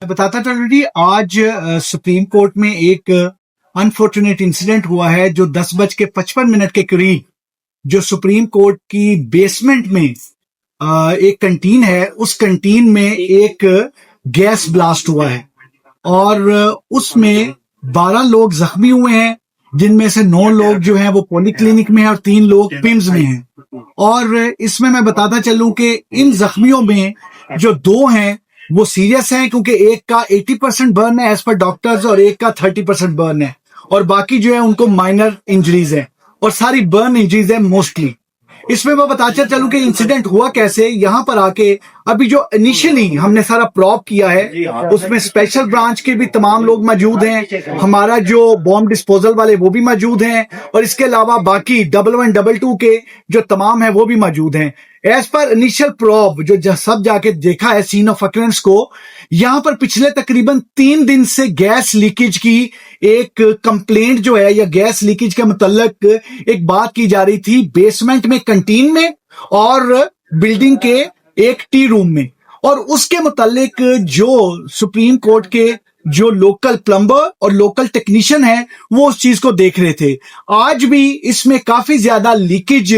मैं बताता चलूं जी आज सुप्रीम कोर्ट में एक अनफॉर्चुनेट इंसिडेंट हुआ है जो 10:55 के करीब जो सुप्रीम कोर्ट की बेसमेंट में एक कंटीन है, उस कंटीन में एक गैस ब्लास्ट हुआ है और उसमें 12 लोग जख्मी हुए हैं, जिनमें से 9 लोग जो हैं वो पॉलीक्लिनिक में हैं और 3 लोग पिम्स में हैं। और इसमें मैं बताता चलूं कि इन जख्मियों में जो 2 हैं वो सीरियस हैं, क्योंकि एक का 80% बर्न है एज पर डॉक्टर्स और एक का 30% बर्न है, और बाकी जो है उनको माइनर इंजरीज है और सारी बर्न इंजरीज है मोस्टली। इसमें मैं बताता चलूं कि इंसिडेंट हुआ कैसे। यहाँ पर आके अभी जो इनिशियली हमने सारा प्रॉप किया है उसमें स्पेशल ब्रांच के भी तमाम लोग मौजूद हैं, हमारा जो बॉम्ब डिस्पोजल वाले वो भी मौजूद हैं, और इसके अलावा बाकी 1122 के जो तमाम है वो भी मौजूद हैं। एज पर इनिशियल प्रॉप जो सब जाके देखा है सीन ऑफ अक्रेंस को, यहां पर पिछले तकरीबन 3 दिन से गैस लीकेज की एक कंप्लेंट जो है या गैस लीकेज के मुतल्लिक एक बात की जा रही थी बेसमेंट में, कंटीन में और बिल्डिंग के एक टी रूम में। और उसके मुतालिक जो सुप्रीम कोर्ट के जो लोकल प्लम्बर और लोकल टेक्नीशियन है वो उस चीज को देख रहे थे। आज भी इसमें काफी ज्यादा लीकेज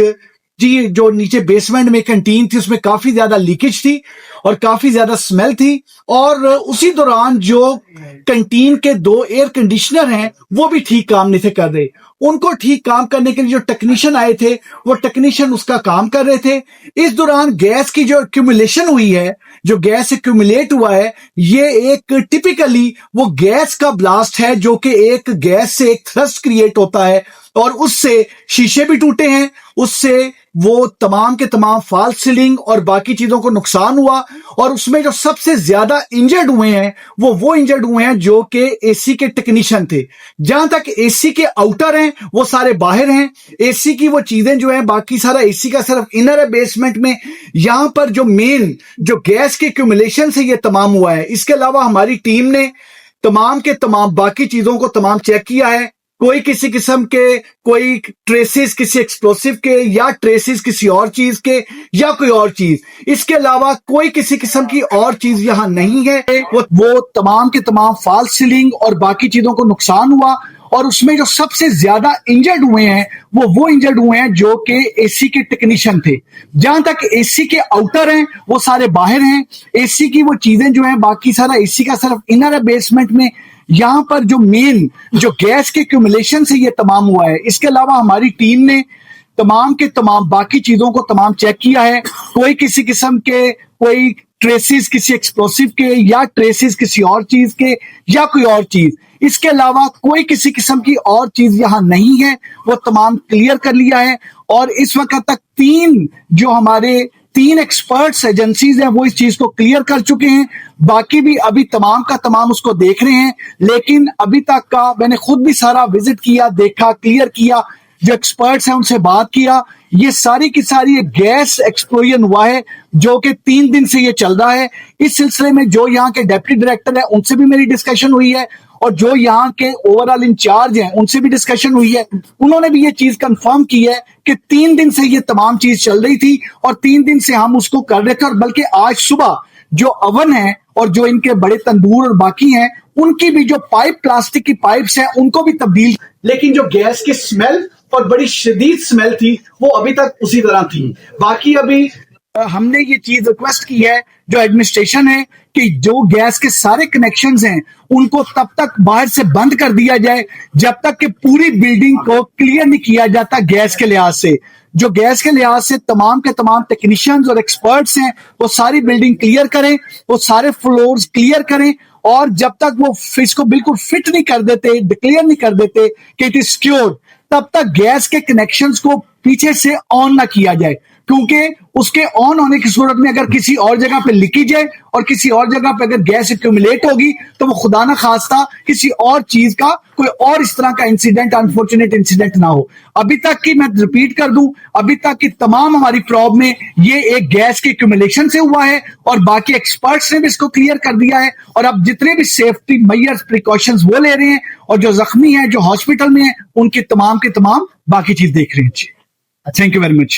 जी, जो नीचे बेसमेंट में कैंटीन थी उसमें काफी ज्यादा लीकेज थी और काफी ज्यादा स्मेल थी। और उसी दौरान जो कैंटीन के 2 एयर कंडीशनर हैं वो भी ठीक काम नहीं थे कर रहे। उनको ठीक काम करने के लिए जो टेक्नीशियन आए थे वो टेक्नीशियन उसका काम कर रहे थे। इस दौरान गैस की जो एक्यूमुलेशन हुई है, जो गैस एक्यूमुलेट हुआ है, ये एक टिपिकली वो गैस का ब्लास्ट है जो कि एक गैस से एक थ्रस्ट क्रिएट होता है और उससे शीशे भी टूटे हैं, उससे वो तमाम के तमाम फॉल्स सीलिंग और बाकी चीजों को नुकसान हुआ। और उसमें जो सबसे ज्यादा इंजर्ड हुए हैं वो इंजर्ड हुए हैं जो कि एसी के टेक्नीशियन थे। जहां तक एसी के आउटर हैं वो सारे बाहर हैं, एसी की वो चीजें जो हैं बाकी सारा एसी का सिर्फ इनर है बेसमेंट में। यहां पर जो मेन जो गैस के एक्यूमुलेशन से ये तमाम हुआ है। इसके अलावा हमारी टीम ने तमाम के तमाम बाकी चीजों को तमाम चेक किया है, कोई किसी किस्म के कोई ट्रेसेस किसी एक्सप्लोसिव के या ट्रेसेस किसी और चीज के या कोई और चीज, इसके अलावा कोई किसी किस्म की और चीज यहां नहीं है। वो तमाम के तमाम फॉल्स सीलिंग और बाकी चीजों को नुकसान हुआ। और उसमें जो सबसे ज्यादा इंजर्ड हुए हैं वो इंजर्ड हुए हैं जो कि एसी के टेक्नीशियन थे। जहां तक एसी के आउटर हैं वो सारे बाहर हैं, एसी की वो चीजें जो हैं बाकी सारा एसी का सिर्फ इनर है बेसमेंट में। यहां पर जो मेन जो गैस के एक्यूमुलेशन से ये तमाम हुआ है। इसके अलावा हमारी टीम ने तमाम के तमाम बाकी चीजों को तमाम चेक किया है, कोई किसी किस्म के कोई ट्रेसेस किसी एक्सप्लोसिव के या ट्रेसेस किसी और चीज के या कोई और चीज, इसके अलावा कोई किसी किस्म की और चीज यहां नहीं है, वो तमाम क्लियर कर लिया है। और इस वक्त तक 3 एक्सपर्ट्स एजेंसीज हैं वो इस चीज को क्लियर कर चुके हैं। बाकी भी अभी तमाम का तमाम उसको देख रहे हैं, लेकिन अभी तक का मैंने खुद भी सारा विजिट किया, देखा, क्लियर किया, जो एक्सपर्ट्स हैं उनसे बात किया। ये सारी की सारी एक गैस एक्सप्लोजन हुआ है जो कि 3 दिन से ये चल रहा है। इस सिलसिले में जो यहाँ के डेप्यूटी डायरेक्टर है उनसे भी मेरी डिस्कशन हुई है और जो यहाँ के ओवरऑल इंचार्ज हैं उनसे भी डिस्कशन हुई है। उन्होंने भी ये चीज कंफर्म की है कि 3 दिन से ये तमाम चीज चल रही थी और 3 दिन से हम उसको कर रहे थे। और बल्कि आज सुबह जो अवन है और जो इनके बड़े तंदूर और बाकी हैं उनकी भी जो पाइप प्लास्टिक की पाइप्स हैं उनको भी तब्दील, लेकिन जो गैस की स्मेल और बड़ी शदीद स्मेल थी वो अभी तक उसी तरह थी। बाकी अभी हमने ये चीज रिक्वेस्ट की है जो एडमिनिस्ट्रेशन है कि जो गैस के सारे कनेक्शंस हैं उनको तब तक बाहर से बंद कर दिया जाए जब तक कि पूरी बिल्डिंग को क्लियर नहीं किया जाता गैस के लिहाज से। जो गैस के लिहाज से तमाम के तमाम टेक्नीशियंस और एक्सपर्ट्स हैं वो सारी बिल्डिंग क्लियर करें, वो सारे फ्लोर्स क्लियर करें। और जब तक वो इसको बिल्कुल फिट नहीं कर देते, डिक्लेयर नहीं कर देते कि इट इज सिक्योर, तब तक गैस के कनेक्शंस को पीछे से ऑन ना किया जाए, क्योंकि उसके ऑन होने की सूरत में अगर किसी और जगह पे लीकेज है और किसी और जगह पे अगर गैस एक्यूमुलेट होगी तो वो खुदा ना खास्ता किसी और चीज का कोई और इस तरह का इंसिडेंट, अनफॉर्चुनेट इंसिडेंट ना हो। अभी तक की मैं रिपीट कर दूं, अभी तक की तमाम हमारी प्रॉब में ये एक गैस के एक्यूमुलेशन से हुआ है और बाकी एक्सपर्ट्स ने भी इसको क्लियर कर दिया है। और अब जितने भी सेफ्टी मेजर्स प्रिकॉशंस वो ले रहे हैं और जो जख्मी हैं जो हॉस्पिटल में हैं उनकी तमाम के तमाम बाकी चीज देख रहे हैं। Thank you very much.